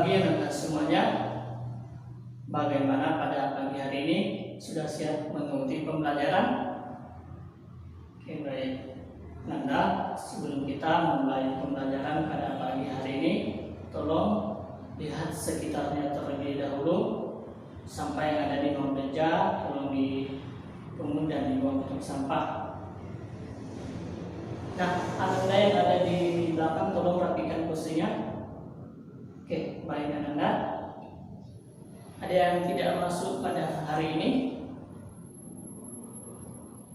pagi Anda semuanya. Bagaimana pada pagi hari ini? Sudah siap mengikuti pembelajaran? Oke, baik. Anda, sebelum kita mulai pembelajaran pada pagi hari ini, tolong lihat sekitarnya terlebih dahulu. Sampah yang ada di bawah meja tolong dipungut dan dibuang ke tong sampah. Nah, Anda yang ada di belakang tolong rapikan kursinya. Oke, baik Anda. Ada yang tidak masuk pada hari ini?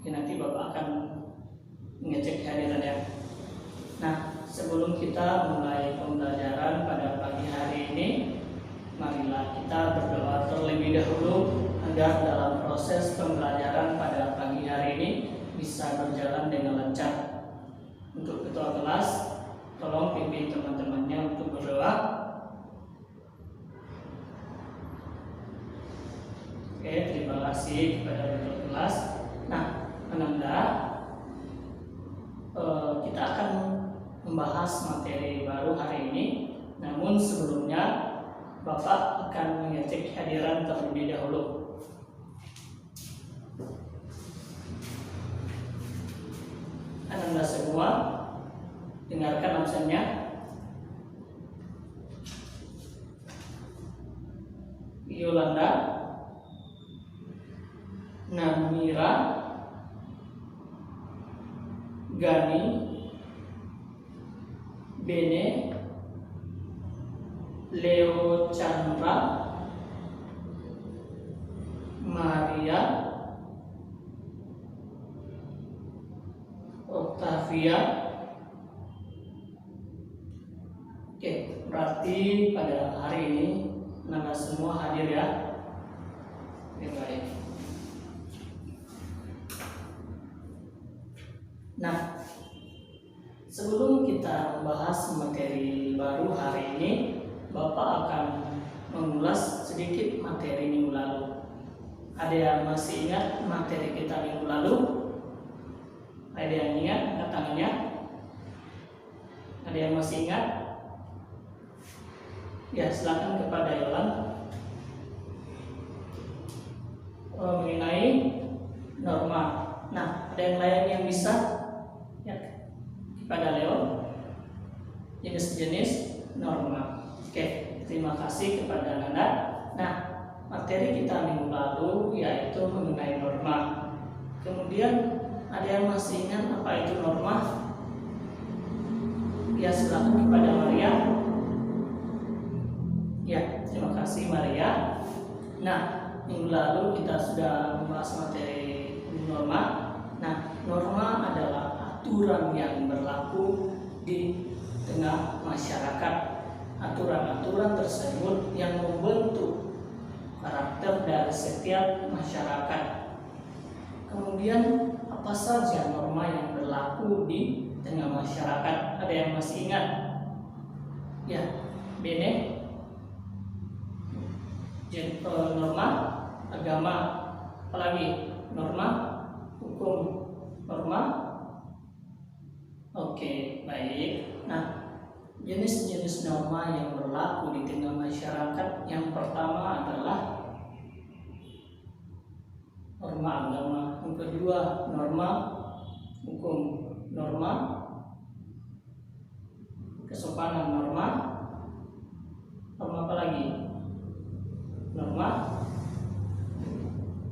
Oke, nanti Bapak akan mengecek kehadirannya. Nah, sebelum kita mulai pembelajaran pada pagi hari ini, marilah kita berdoa terlebih dahulu agar dalam proses pembelajaran pada pagi hari ini bisa berjalan dengan lancar. Untuk ketua kelas, tolong pimpin teman-temannya untuk berdoa. Oke, terima kasih kepada ketua kelas. Nah, Anda, kita akan membahas materi baru hari ini. Namun sebelumnya, Bapak akan mengecek kehadiran terlebih dahulu. Anda semua dengarkan absennya. Yolanda, Namira, Gani, Bene, Leo Chandra, Maria, Octavia. Oke, berarti pada hari ini Anda semua hadir ya. Oke, baik. Nah, sebelum kita membahas materi baru hari ini, Bapak akan mengulas sedikit materi minggu lalu. Ada yang masih ingat materi kita minggu lalu? Ada yang ingat? Angkat tangannya. Ada yang masih ingat? Ya, silakan kepada Yolan. Mengenai norma. Nah, ada yang lain yang bisa? Ya, kepada Leo, jenis-jenis norma. Oke, terima kasih kepada Anda. Nah, materi kita minggu lalu yaitu mengenai norma. Kemudian ada yang masih ingat apa itu norma? Ya, silakan kepada Maria. Ya, terima kasih Maria. Nah, minggu lalu kita sudah membahas materi norma. Nah, norma adalah aturan yang berlaku di tengah masyarakat. Aturan-aturan tersebut yang membentuk karakter dari setiap masyarakat. Kemudian apa saja norma yang berlaku di tengah masyarakat? Ada yang masih ingat? Ya, Bene. Norma agama, apalagi norma hukum, norma. Oke, baik. Nah, jenis-jenis norma yang berlaku di tengah masyarakat yang pertama adalah norma agama, yang kedua norma hukum, norma kesopanan, norma apa lagi? Norma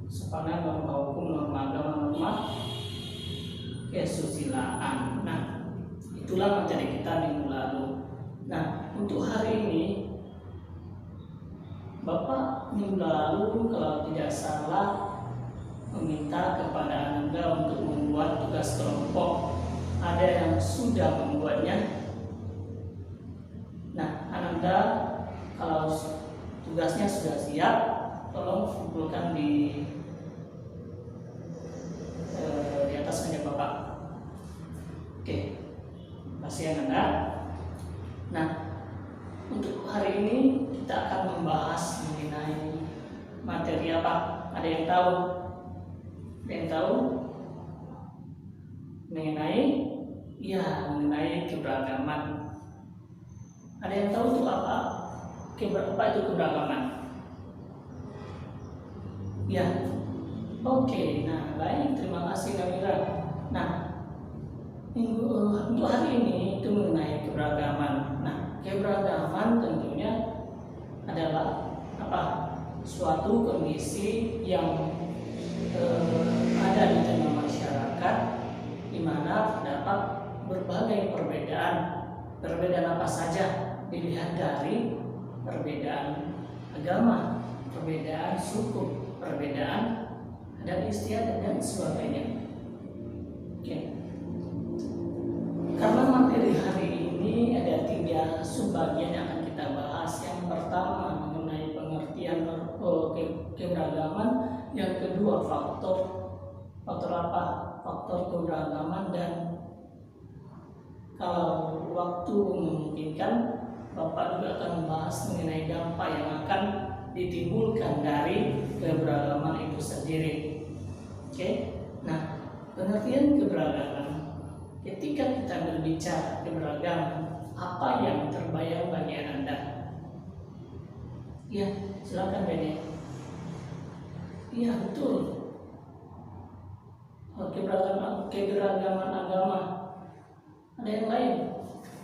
kesopanan, norma hukum, norma agama, norma kesusilaan. Nah, itulah materi kita minggu lalu. Nah, untuk hari ini Bapak minggu lalu kalau tidak salah meminta kepada Anda untuk membuat tugas kelompok. Ada yang sudah membuatnya. Nah, Anda kalau tugasnya sudah siap, tolong kumpulkan di atas meja Bapak. Oke, terima kasih Anda. Nah, untuk hari ini kita akan membahas mengenai materi apa? Ada yang tahu? Ada yang tahu? Mengenai? Ya, mengenai keberagaman. Ada yang tahu itu apa? Apa itu keberagaman? Ya, oke. Nah, baik, terima kasih Kamila. Nah, untuk hari ini itu mengenai keberagaman. Nah, keberagaman tentunya adalah apa? Suatu kondisi yang ada di tengah masyarakat, di mana terdapat berbagai perbedaan. Perbedaan apa saja? Dilihat dari perbedaan agama, perbedaan suku, perbedaan adat istiadat dan sebagainya. Oke. Karena materi hari ini ada 3 subbagian yang akan kita bahas. Yang pertama mengenai pengertian keberagaman, yang kedua faktor apa? Faktor keberagaman, dan kalau waktu memungkinkan Bapak juga akan membahas mengenai dampak yang akan ditimbulkan dari keberagaman itu sendiri. Oke. Nah, pengertian keberagaman. Ketika kita berbicara keberagaman, apa yang terbayang bagi Anda? Ya, silakan Bene. Iya, betul. Keberagaman agama. Ada yang lain?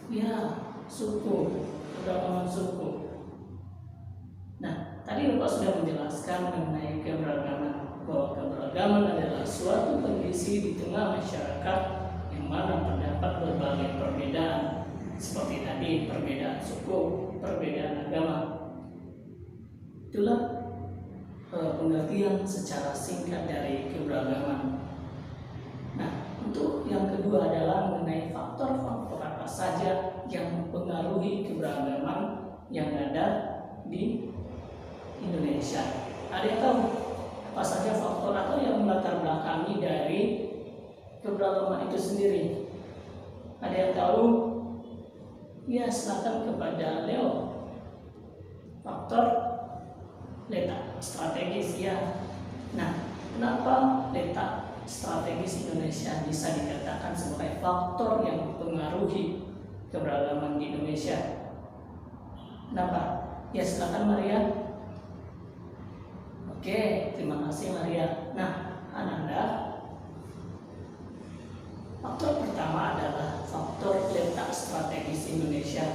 Ya, suku. Keberagaman suku. Nah, tadi Bapak sudah menjelaskan mengenai keberagaman, bahwa keberagaman adalah suatu kondisi di tengah masyarakat yang mana terdapat berbagai perbedaan, seperti tadi perbedaan suku, perbedaan agama. Itulah pengertian secara singkat dari keberagaman. Nah, untuk yang kedua adalah mengenai faktor-faktor apa saja yang mempengaruhi keberagaman yang ada di Indonesia. Ada yang tahu apa saja faktor atau yang melatar belakangi dari keberagaman itu sendiri? Ada yang tahu? Ya, silakan kepada Leo. Faktor letak strategis, ya. Nah, kenapa letak strategis Indonesia bisa dikatakan sebagai faktor yang mempengaruhi keberagaman di Indonesia? Kenapa? Ya, silakan Maria. Oke, terima kasih Maria. Nah, Ananda, faktor pertama adalah faktor letak strategis Indonesia,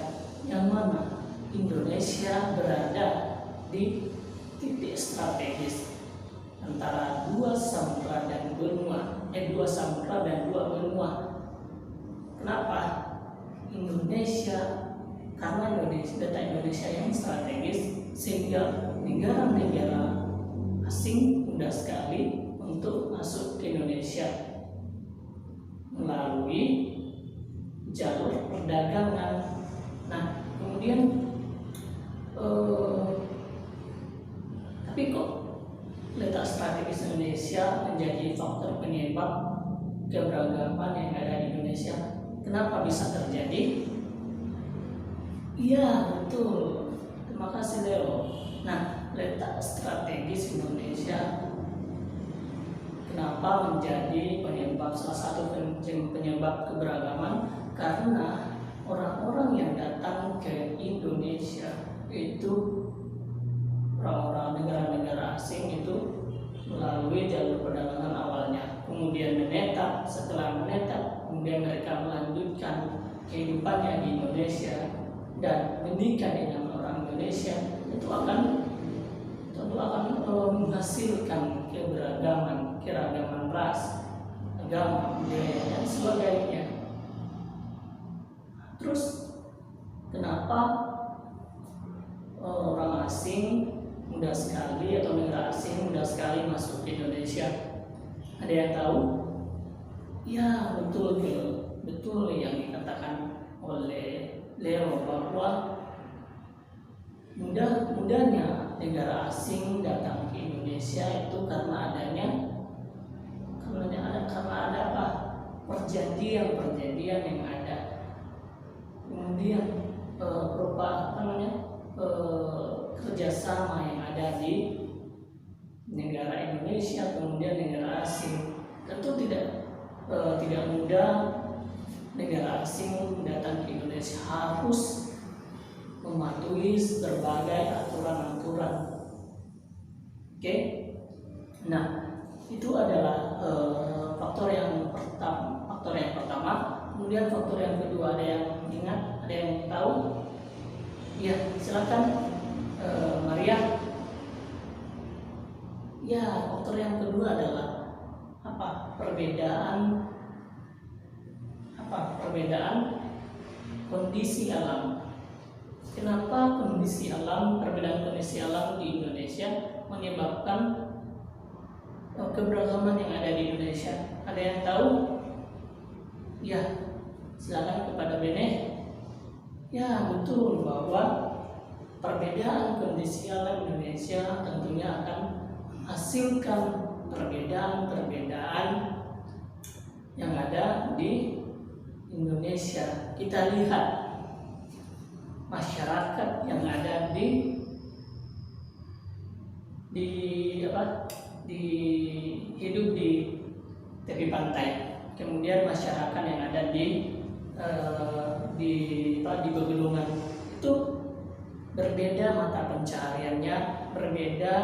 yang mana Indonesia berada di titik strategis antara dua samudra dan dua benua. Kenapa? Karena data Indonesia yang strategis, sehingga negara-negara asing mudah sekali untuk masuk ke Indonesia melalui jalur perdagangan. Nah, kemudian tapi kok letak strategis Indonesia menjadi faktor penyebab keberagaman yang ada di Indonesia? Kenapa bisa terjadi? Iya, betul. Terima kasih Leo. Nah, letak strategis Indonesia kenapa menjadi salah satu penyebab keberagaman? Karena orang-orang yang datang ke Indonesia itu orang-orang negara-negara asing itu melalui jalur perdagangan awalnya, kemudian menetap. Setelah menetap, kemudian mereka melanjutkan kehidupannya di Indonesia dan menikah dengan orang Indonesia. Itu akan menghasilkan keragaman ras, agama, budaya, dan sebagainya. Terus kenapa orang asing mudah sekali atau negara asing mudah sekali masuk ke Indonesia? Ada yang tahu? Ya, betul yang dikatakan oleh Leo, bahwa mudahnya negara asing datang ke Indonesia itu karena ada apa? Perjanjian yang ada. Kemudian kerjasama yang ada di negara Indonesia, kemudian negara asing. Tentu tidak mudah negara asing datang ke Indonesia, harus mematuhi berbagai aturan-aturan. Oke, nah itu adalah faktor yang pertama. Kemudian faktor yang kedua, ada yang ingat, ada yang tahu? Ya, silakan Maria. Ya, faktor yang kedua adalah apa? Perbedaan kondisi alam. Kenapa perbedaan kondisi alam di Indonesia menyebabkan keberagaman yang ada di Indonesia? Ada yang tahu? Ya, silakan kepada Bene. Ya, betul bahwa perbedaan kondisi alam Indonesia tentunya akan menghasilkan perbedaan yang ada di Indonesia. Kita lihat masyarakat yang ada di hidup di tepi pantai, kemudian masyarakat yang ada di pegunungan, itu berbeda mata pencahariannya, berbeda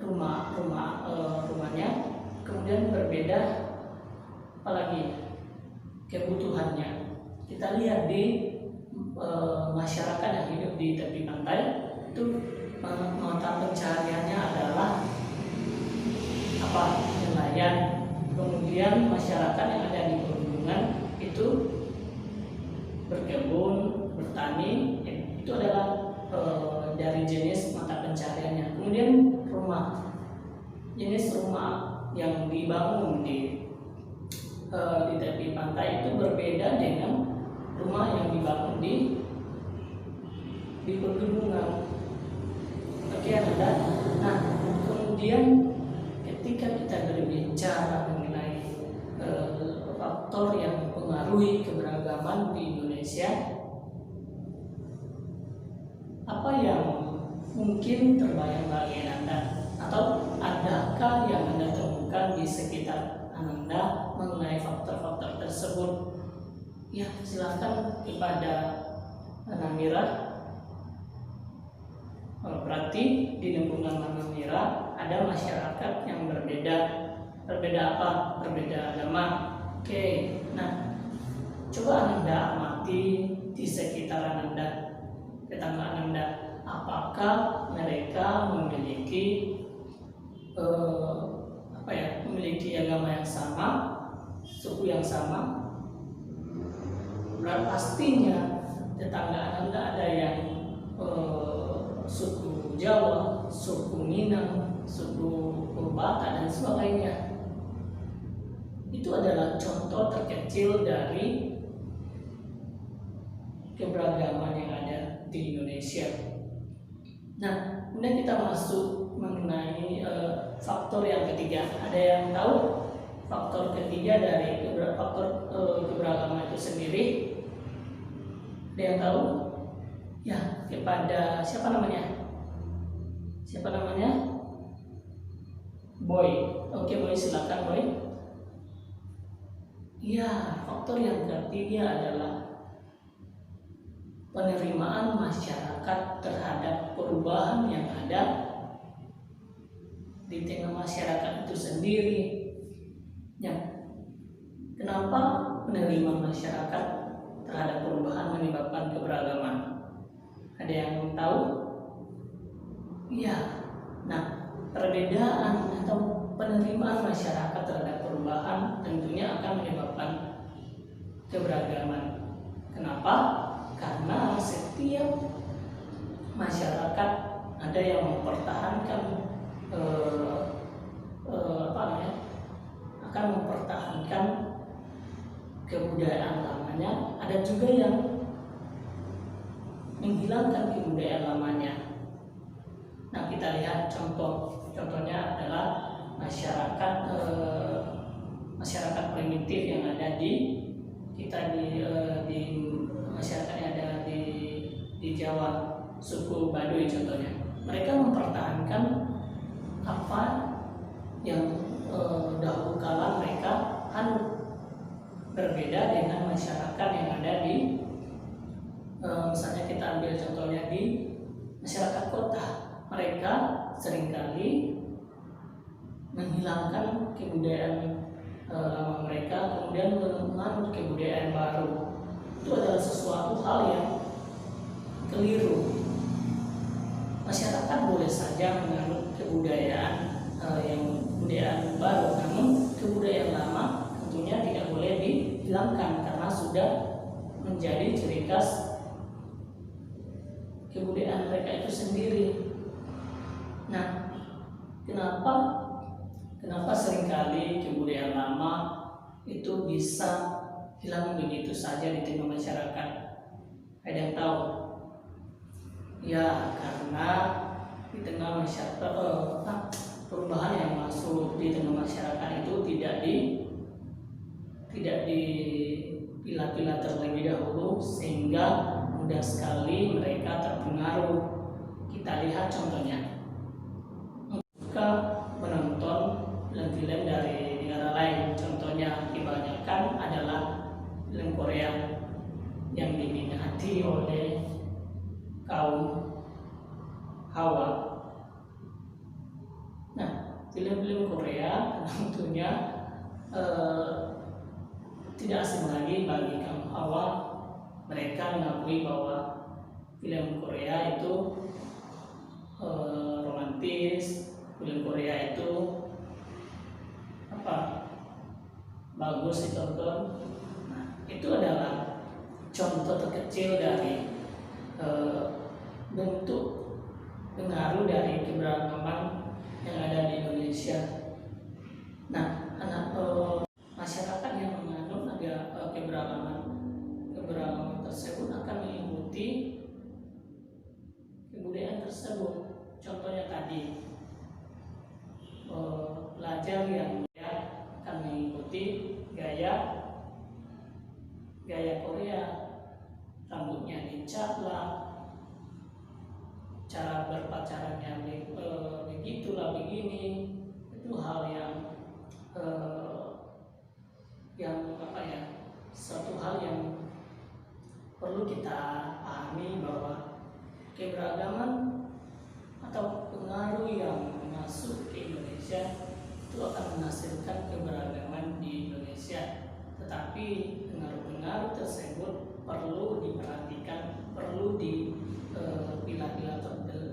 rumahnya, kemudian berbeda apalagi kebutuhannya. Kita lihat di masyarakat yang hidup di tepi pantai itu mata pencahariannya adalah nelayan. Kemudian masyarakat yang ada di pegunungan itu berkebun, bertani, itu adalah dari jenis mata pencahariannya. Kemudian jenis rumah yang dibangun di tepi pantai itu berbeda dengan rumah yang dibangun di pegunungan. Oke, ada. Nah, kemudian ketika kita berbicara mengenai faktor yang mempengaruhi keberagaman di Indonesia, apa yang mungkin terbayang bagi Anda, atau adakah yang Anda temukan di sekitar Anda mengenai faktor-faktor tersebut? Ya, silakan kepada Namira. Berarti di lingkungan Namira ada masyarakat yang berbeda. Berbeda apa? Berbeda agama. Oke, nah coba Anda amati di sekitaran Anda, tetangga Anda, apakah mereka memiliki memiliki agama yang sama, suku yang sama? Pastinya tetangga Anda ada yang suku Jawa, suku Minang, suku Batak dan sebagainya. Itu adalah contoh terkecil dari keberagaman yang ada di Indonesia. Nah, kemudian kita masuk mengenai faktor yang ketiga. Ada yang tahu faktor ketiga dari faktor keberagaman itu sendiri? Ada yang tahu? Ya, kepada siapa namanya? Boy. Oke, Boy, silakan Boy. Ya, faktor yang ketiga adalah penerimaan masyarakat terhadap perubahan yang ada di tengah masyarakat itu sendiri. Ya, kenapa penerimaan masyarakat terhadap perubahan menyebabkan keberagaman? Ada yang tahu? Ya, nah perbedaan atau penerimaan masyarakat terhadap perubahan tentunya akan menyebabkan keberagaman. Kenapa? Karena setiap masyarakat ada yang mempertahankan akan mempertahankan kebudayaan lamanya, ada juga yang menghilangkan kebudayaan lamanya. Nah, kita lihat contohnya adalah masyarakat primitif yang ada di masyarakat yang ada di Jawa, suku Baduy contohnya. Mereka mempertahankan apa yang dahulu kala mereka anut, berbeda dengan masyarakat yang ada di kita ambil contohnya di masyarakat kota, mereka seringkali menghilangkan kebudayaan lama mereka, kemudian menganut kebudayaan baru. Itu adalah sesuatu hal yang keliru. Masyarakat boleh saja menganut kebudayaan kebudayaan baru, namun kebudayaan lama tentunya tidak boleh dihilangkan karena sudah menjadi ciri khas kebudayaan mereka itu sendiri. Nah, kenapa seringkali kebudayaan lama itu bisa hilang begitu saja di tengah masyarakat? Ada yang tahu? Ya, karena di tengah masyarakat perubahan yang masuk di tengah masyarakat itu tidak dipilah-pilah terlebih dahulu, sehingga mudah sekali mereka terpengaruh. Kita lihat contohnya, jika menonton film-film dari negara lain, contohnya kebanyakan adalah film Korea yang diminati oleh kaum Hawa. Nah, film-film Korea tentunya tidak asing lagi bagi kaum Hawa. Mereka mengakui bahwa film Korea itu romantis, film Korea itu bagus ditonton. Nah, itu adalah contoh terkecil dari bentuk pengaruh dari keberagaman yang ada di Indonesia. Nah, masyarakat yang menganut keberagaman tersebut akan mengikuti kebudayaan tersebut. Contohnya tadi, pelajar yang akan mengikuti gaya Korea, rambutnya dicat lah, cara berpacarannya begitulah begini. Itu hal yang suatu hal yang perlu kita pahami, bahwa keberagaman atau pengaruh yang masuk ke Indonesia itu akan menghasilkan keberagaman di Indonesia. Tetapi pengaruh-pengaruh tersebut perlu diperhatikan, perlu dipilah-pilah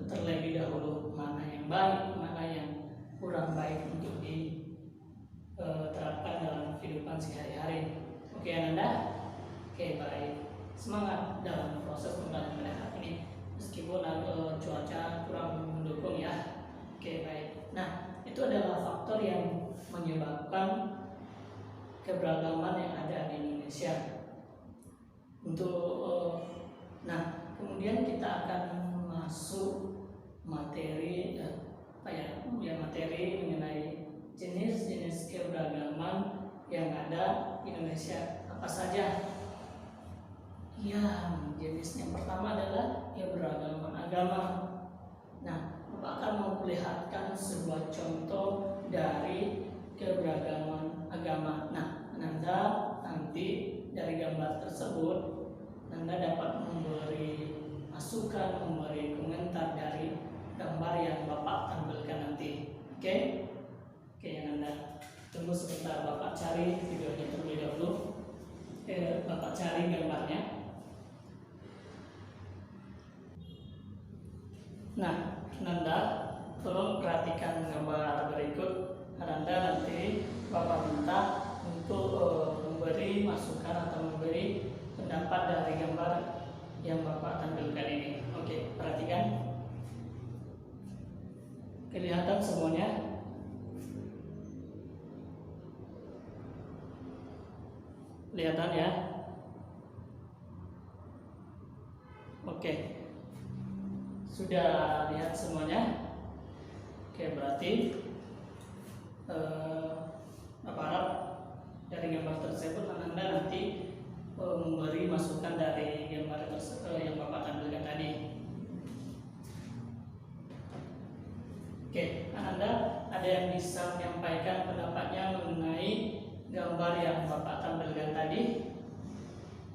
terlebih dahulu, mana yang baik, mana yang kurang baik untuk diterapkan dalam kehidupan sehari-hari. Oke Ananda? Oke, baik. Semangat dalam proses pembelajaran ini, meskipun cuaca kurang mendukung ya. Oke, baik. Nah, itu adalah faktor yang menyebabkan keberagaman yang ada di Indonesia. Kemudian kita akan masuk materi materi mengenai jenis-jenis keberagaman yang ada di Indonesia. Apa saja? Ya, jenis yang pertama adalah keberagaman agama. Nah, Bapak akan memperlihatkan sebuah contoh dari keberagaman agama. Nah, Anda nanti dari gambar tersebut Anda dapat memberi masukan, memberi komentar dari gambar yang Bapak tampilkan nanti. Oke, Anda tunggu sebentar, Bapak cari videonya terlebih dahulu. Bapak cari gambarnya. Nah, Nanda, tolong perhatikan gambar berikut. Nanda nanti Bapak minta untuk memberi masukan atau memberi pendapat dari gambar yang Bapak tampilkan ini. Oke, perhatikan. Kelihatan semuanya? Kelihatan ya? Oke. Sudah lihat semuanya? Oke, berarti Bapak harap dari gambar tersebut Anda nanti memberi masukan dari gambar yang Bapak tampilkan tadi. Oke, Anda ada yang bisa menyampaikan pendapatnya mengenai gambar yang Bapak tampilkan tadi?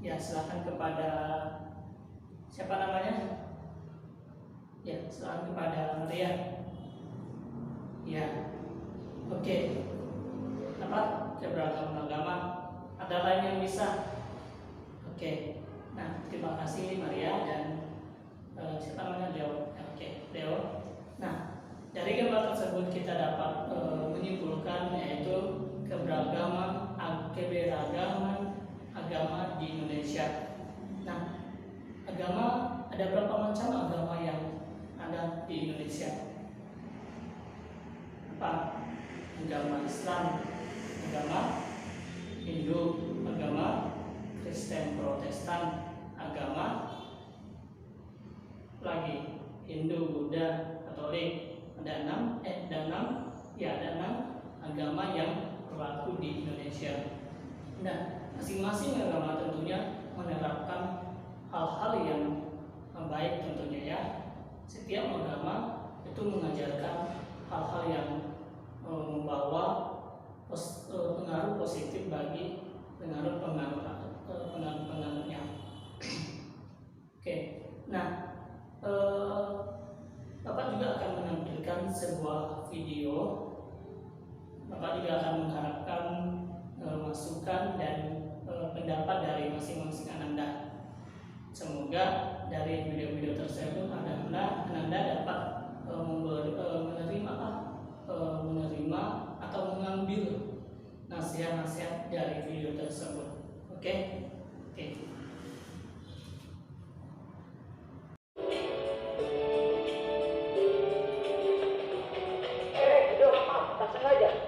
Ya, silakan kepada Siapa namanya? Ya, selamat kepada Maria. Ya, oke. Apa? Keberagaman agama. Ada lain yang bisa? Oke. Nah, terima kasih Maria dan siapa namanya Leo. Oke, Leo. Nah, dari gambar tersebut kita dapat menyimpulkan yaitu keberagaman agama di Indonesia. Nah, agama ada berapa macam agama yang ada di Indonesia? Apa? Agama Islam, agama Hindu, agama Kristen Protestan, agama lagi Hindu, Buddha, Katolik. Ada enam agama yang berlaku di Indonesia. Nah, masing-masing agama tentunya menerapkan hal-hal yang baik tentunya ya. Setiap agama itu mengajarkan hal-hal yang membawa pengaruh positif bagi pengaruh-pengaruhnya. Oke, nah Bapak juga akan menampilkan sebuah video. Bapak juga akan mengharapkan masukan dan pendapat dari masing-masing Ananda. Semoga dari video-video tersebut Ananda dapat menerima atau mengambil nasihat-nasihat dari video tersebut. Oke?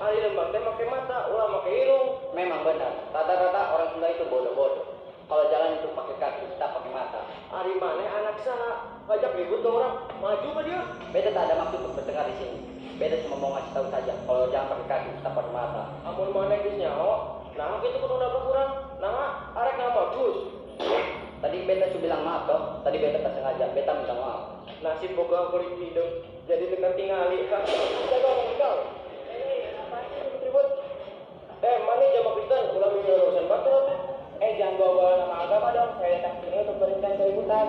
Hari lembang teh pakai mata, ulah pakai hidung. Memang benar. Rata-rata orang Sunda itu bodoh-bodoh. Kalau jalan itu pakai kaki, kita pakai mata. Hari mana anak sana ngajak ribut tuh orang, maju ke dia. Beta tak ada maksud untuk bertengkar di sini. Beta cuma mau ngasih tahu saja. Kalau jangan pakai kaki, kita pakai mata. Amun mana kisnya, nah itu kudu udah berkurang. Nah, arek nggak bagus. Tadi beta sudah bilang maaf toh. Tadi beta tak sengaja. Beta minta maaf. Nasib boga kulit hidung jadi dengan tingali. Kan jaga ngomong kau. Mana jamaah Kristen udah urusan batur. Jangan bawa nama agama dong. Saya datang sini untuk berhentikan keributan.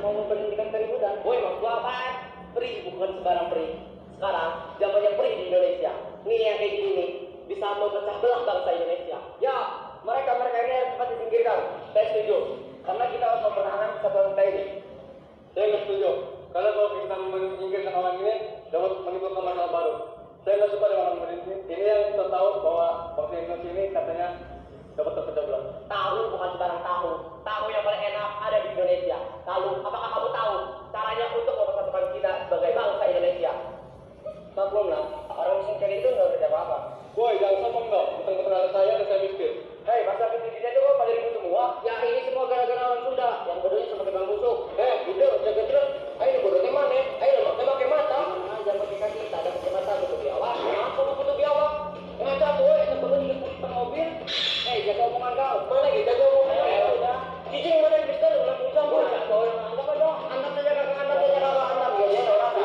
Mau memberhentikan keributan? Woi, maksud gua apaan? Peri bukan sebarang peri. Sekarang zamannya peri di Indonesia. Nih yang kayak gini bisa memecah belah bangsa Indonesia. Ya, mereka ini harus cepat disingkirkan. Saya setuju. Karena kita harus mempertahankan kesatuan kita ini. Saya nggak setuju. Karena kalau kita menyingkirkan orang ini dapat menimbulkan masalah baru. Saya nggak suka dengan orang berhenti. Ini yang kita tahu bahwa bangsa Indonesia ini katanya dapat terpecah belah. Tahu bukan sebarang tahu. Tahu yang paling enak ada di Indonesia. Lalu, apakah kamu tahu caranya untuk mempersatukan kita sebagai bangsa Indonesia? Maklumlah, orang miskin itu nggak kerja apa-apa. Woi, jangan sombong dong. Betul-betul ada saya dan saya miskin. Hei, masa ketidikannya itu kok pada ribut semua? Ya ini semua gara-gara orang Sunda. Yang bodohnya sama kayak bang busuk. Udah, jaga terus. Ayo bodohnya mana? Ayo pakai mata. Jangan pakai kaki, tak ada pakai mata, butuh biawak. Apa butuh biawak? Ngajak tuh, yang perlu di mobil. Jaga omongan kau. Mana gitu, jaga omongan kau. Udah. Cicing mana yang Kristen? Udah bisa pun. Anggap aja. Anggap saja kakak, anggap saja kakak, anggap. Ya, orang.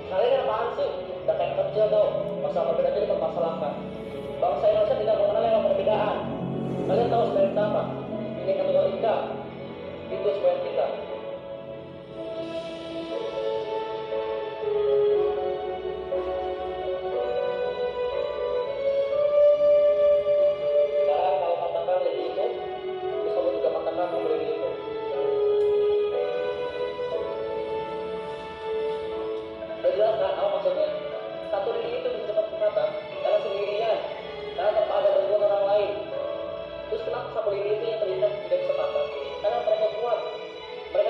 Kalian apaan sih? Udah kayak kecil tau. Masalah perbedaan itu dipermasalahkan. Bangsa Indonesia tidak mengenal yang perbedaan. Kalian tahu sebenarnya apa? Ini Tunggal Ika. Itu sebenarnya kita. Sekarang kalau katakan lady itu, bisa juga katakan lady itu. Saya jelaskan apa maksudnya. Satu lidi itu bisa cepat berkata karena sendirian, karena tanpa ada bantuan orang lain. Terus kenapa satu lidi itu yang terlihat tidak bisa kata? Karena mereka kuat. Mereka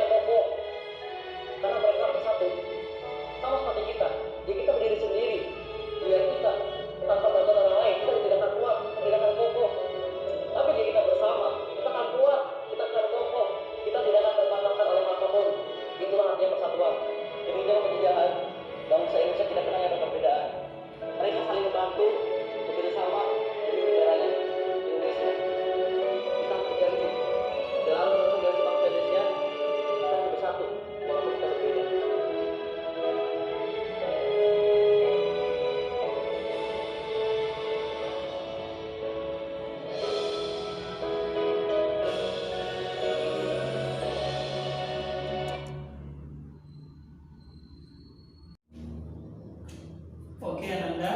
Oke Ananda,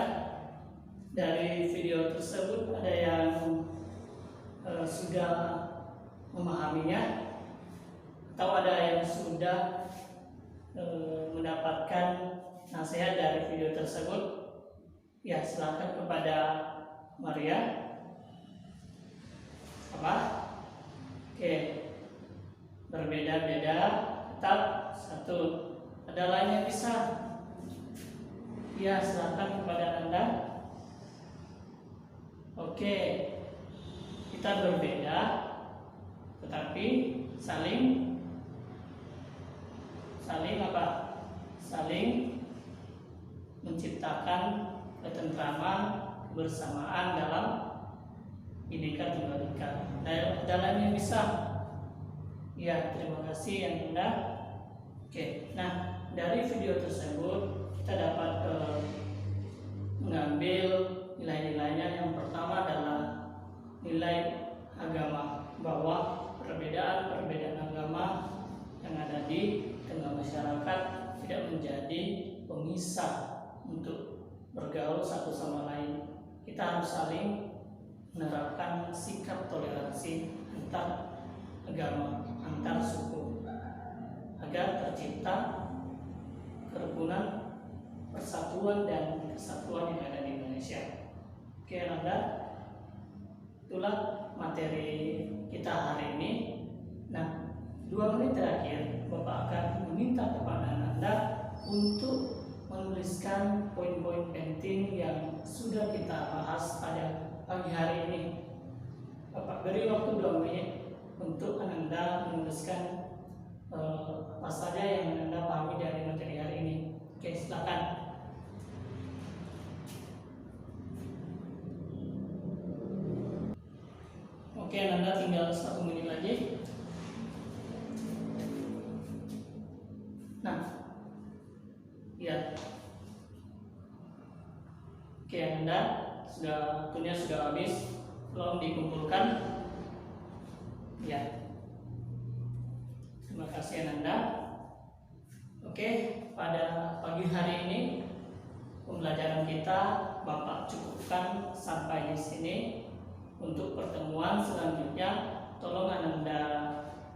dari video tersebut ada yang sudah memahaminya atau ada yang sudah mendapatkan nasihat dari video tersebut? Ya, silakan kepada Maria. Apa? Oke, berbeda-beda tetap satu. Ada lainnya bisa? Ya, silakan kepada Anda. Oke, kita berbeda tetapi saling apa? Saling menciptakan ketentraman, kebersamaan dalam Bhinneka Tunggal Ika. Dalam yang bisa. Ya, terima kasih yang indah. Oke, nah dari video tersebut kita dapat mengambil nilai-nilainya. Yang pertama adalah nilai agama, bahwa perbedaan agama yang ada di tengah masyarakat tidak menjadi pemisah untuk bergaul satu sama lain. Kita harus saling menerapkan sikap toleransi antar agama, antar suku, agar tercipta kerukunan, persatuan dan kesatuan yang ada di Indonesia. Oke Anda, itulah materi kita hari ini. Nah, 2 menit terakhir Bapak akan meminta kepada Anda untuk menuliskan poin-poin penting yang sudah kita bahas pada pagi hari ini. Bapak beri waktu 2 menit untuk Anda menuliskan apa saja yang Anda pahami dari materi hari ini. Oke, silakan. Oke, Anda tinggal 1 menit lagi. Nah, ya. Oke, Anda waktunya sudah habis. Tolong dikumpulkan. Ya. Terima kasih Anda. Oke, pada pagi hari ini pembelajaran kita Bapak cukupkan sampai di sini. Untuk pertemuan selanjutnya, tolong Anda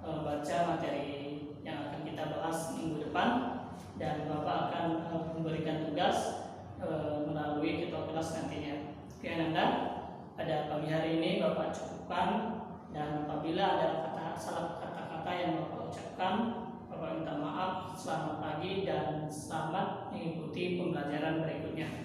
baca materi yang akan kita bahas minggu depan, dan Bapak akan memberikan tugas melalui ketua kelas nantinya. Oke Anda, pada pagi hari ini Bapak cukupkan, dan apabila ada salah kata-kata yang Bapak ucapkan, Bapak minta maaf. Selamat pagi dan selamat mengikuti pembelajaran berikutnya.